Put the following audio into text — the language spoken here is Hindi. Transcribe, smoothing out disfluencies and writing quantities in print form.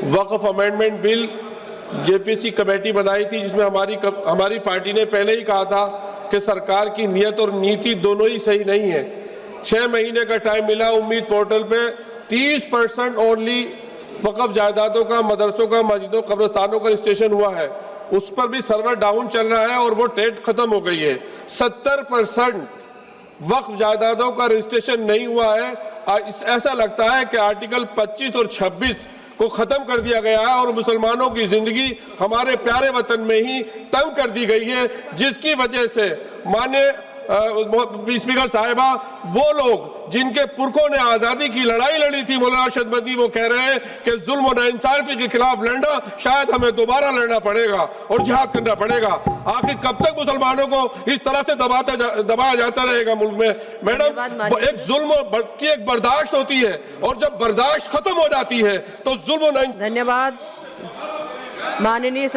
वक्फ अमेंडमेंट बिल जेपीसी कमेटी बनाई थी, जिसमें हमारी पार्टी ने पहले ही कहा था कि सरकार की नीयत और नीति दोनों ही सही नहीं है। 6 महीने का टाइम मिला। उम्मीद पोर्टल पे 30% ओनली वक्फ जायदादों का, मदरसों का, मस्जिदों, कब्रिस्तानों का रजिस्ट्रेशन हुआ है। उस पर भी सर्वर डाउन चल रहा है और वो डेट खत्म हो गई है। 70% वक्फ जायदादों का रजिस्ट्रेशन नहीं हुआ है। ऐसा लगता है कि आर्टिकल 25 और 26 को खत्म कर दिया गया है और मुसलमानों की जिंदगी हमारे प्यारे वतन में ही तंग कर दी गई है, जिसकी वजह से माननीय स्पीकर साहिबा, वो लोग जिनके पुरखों ने आजादी की लड़ाई लड़ी थी, मौलाना अरशद, वो कह रहे हैं कि जुल्म और नाइंसाफी के खिलाफ लड़ना शायद हमें दोबारा लड़ना पड़ेगा और जिहाद करना पड़ेगा। आखिर कब तक मुसलमानों को इस तरह से दबाया जाता रहेगा मुल्क में? मैडम, एक जुल्म की एक बर्दाश्त होती है और जब बर्दाश्त खत्म हो जाती है तो जुल्म। धन्यवाद माननीय